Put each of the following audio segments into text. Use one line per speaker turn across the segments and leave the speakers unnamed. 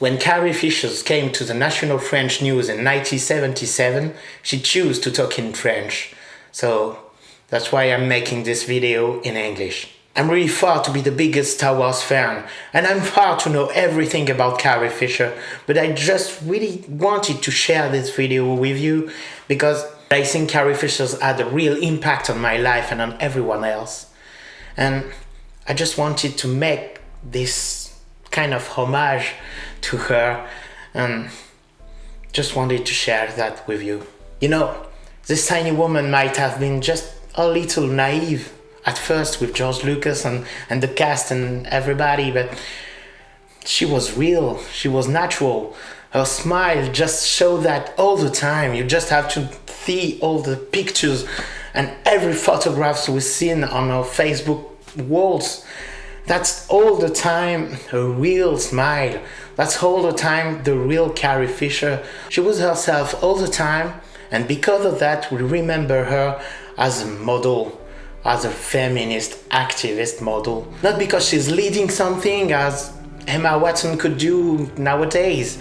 When Carrie Fisher came to the National French News in 1977, she chose to talk in French. So that's why I'm making this video in English. I'm really far to be the biggest Star Wars fan, and I'm far to know everything about Carrie Fisher, but I just really wanted to share this video with you because I think Carrie Fisher's had a real impact on my life and on everyone else. And I just wanted to make this kind of homage to her and just wanted to share that with you. You know, this tiny woman might have been just a little naive at first with George Lucas and the cast and everybody, but she was real, she was natural. Her smile just showed that all the time. You just have to see all the pictures and every photographs we've seen on her Facebook walls. That's all the time a real smile. That's all the time the real Carrie Fisher. She was herself all the time, and because of that we remember her as a model, as a feminist activist model. Not because she's leading something as Emma Watson could do nowadays.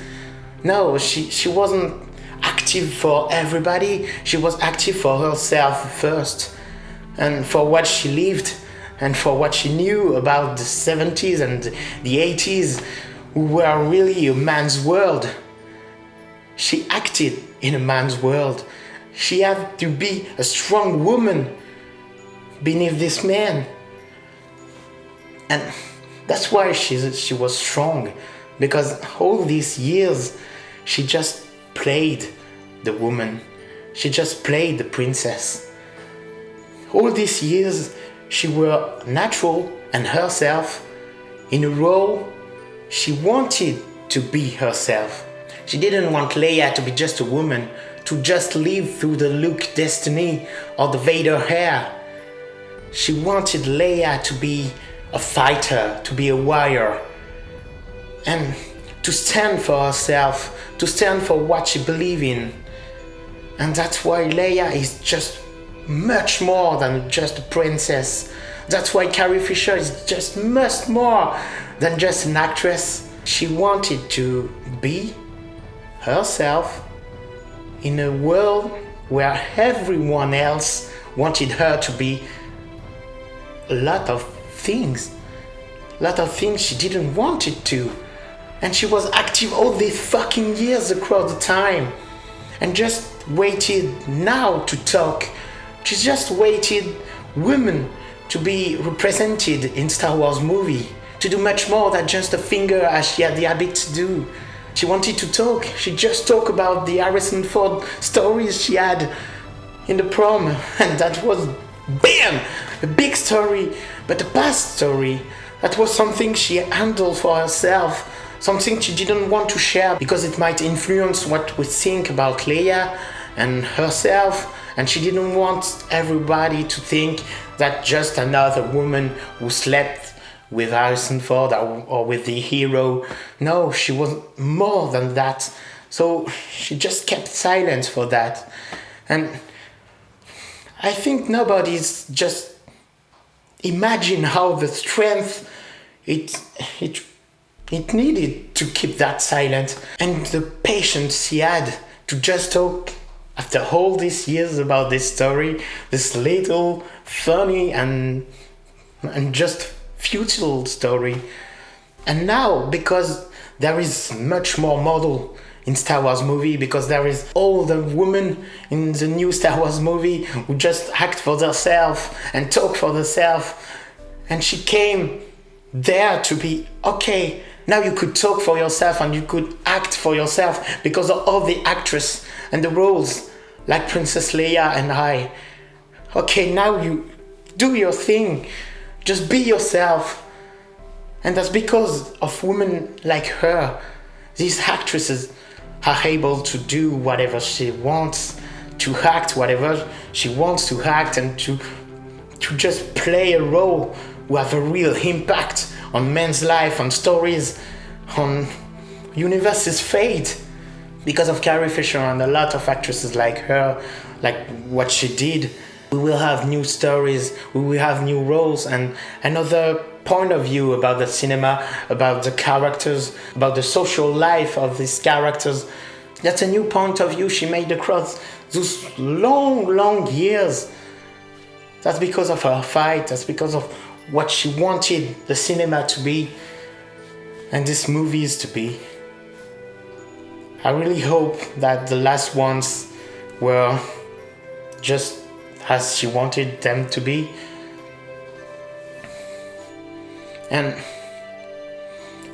No, she wasn't active for everybody. She was active for herself first, and for what she lived, and for what she knew about the 70s and the 80s, who were really a man's world. She acted in a man's world. She had to be a strong woman beneath this man. And that's why she was strong, because all these years she just played the woman. She just played the princess. All these years she were natural and herself in a role she wanted to be herself. She didn't want Leia to be just a woman, to just live through the Luke destiny or the Vader hair. She wanted Leia to be a fighter, to be a warrior, and to stand for herself, to stand for what she believed in. And that's why Leia is just much more than just a princess. That's why Carrie Fisher is just much more than just an actress. She wanted to be herself in a world where everyone else wanted her to be a lot of things she didn't want it to. And she was active all these fucking years across the time and just waited now to talk. She just waited women to be represented in Star Wars movie, to do much more than just a finger as she had the habit to do. She wanted to talk. She just talked about the Harrison Ford stories she had in the prom, and that was, bam, a big story, but a past story. That was something she handled for herself, something she didn't want to share because it might influence what we think about Leia and herself. And she didn't want everybody to think that just another woman who slept with Harrison Ford or with the hero. No, she was more than that. So she just kept silent for that. And I think nobody's just imagine how the strength it needed to keep that silent, and the patience she had to just talk after all these years about this story, this little funny and just futile story. And now, because there is much more model in Star Wars movie, because there is all the women in the new Star Wars movie who just act for themselves and talk for themselves, and she came there to be, okay, now you could talk for yourself and you could act for yourself because of all the actress and the roles like Princess Leia and I. Okay, now you do your thing, just be yourself. And that's because of women like her. These actresses are able to do whatever she wants, to act whatever she wants to act, and to just play a role who have a real impact on men's life, on stories, on universe's fate. Because of Carrie Fisher and a lot of actresses like her, like what she did, we will have new stories, we will have new roles, and other point of view about the cinema, about the characters, about the social life of these characters. That's a new point of view she made across those long years. That's because of her fight, that's because of what she wanted the cinema to be and these movies to be. I really hope that the last ones were just as she wanted them to be. And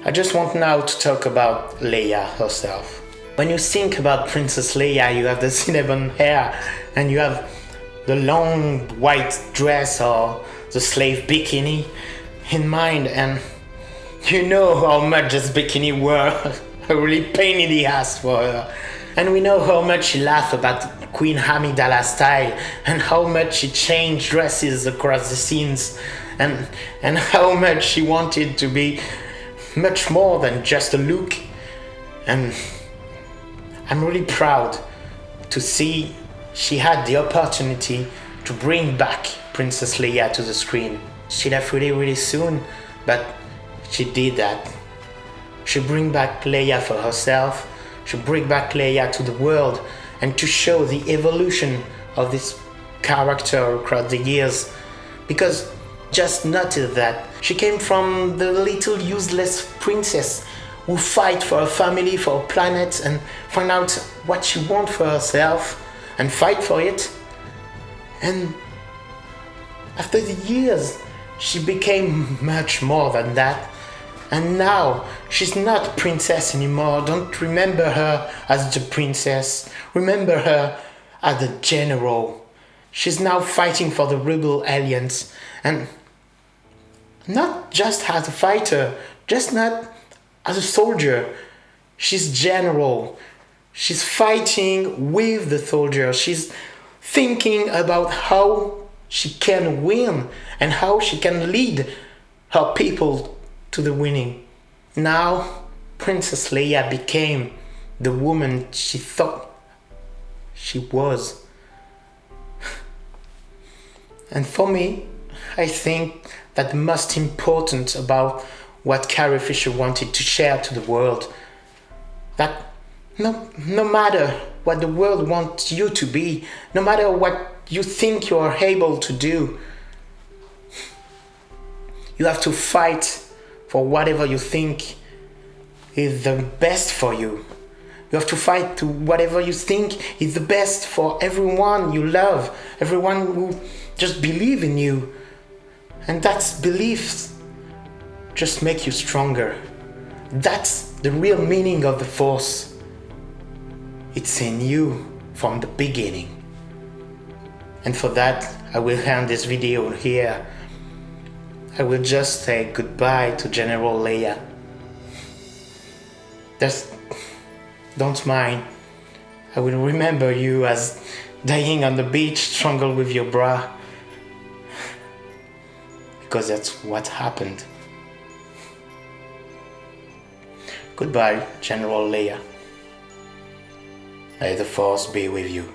I just want now to talk about Leia herself. When you think about Princess Leia, you have the cinnamon hair and you have the long white dress or the slave bikini in mind, and you know how much this bikini were a really pain in the ass for her. And we know how much she laughed about Queen Amidala style and how much she changed dresses across the scenes and how much she wanted to be much more than just a look. And I'm really proud to see she had the opportunity to bring back Princess Leia to the screen. She left really soon, but she did that. She bring back Leia for herself, she bring back Leia to the world, and to show the evolution of this character across the years. Because just notice that she came from the little useless princess who fight for her family, for her planet, and find out what she wants for herself and fight for it. And after the years, she became much more than that. And now she's not princess anymore. Don't remember her as the princess. Remember her as the general. She's now fighting for the rebel alliance. And not just as a fighter, just not as a soldier. She's general. She's fighting with the soldiers. She's thinking about how she can win and how she can lead her people to the winning. Now, Princess Leia became the woman she thought she was. And for me, I think that the most important about what Carrie Fisher wanted to share to the world, that no matter what the world wants you to be, no matter what you think you are able to do, you have to fight for whatever you think is the best for you. You have to fight to whatever you think is the best for everyone you love, everyone who just believe in you. And that's beliefs just make you stronger. That's the real meaning of the Force. It's in you from the beginning. And for that, I will end this video here. I will just say goodbye to General Leia. Just don't mind. I will remember you as dying on the beach, strangled with your bra. Because that's what happened. Goodbye, General Leia. May the Force be with you.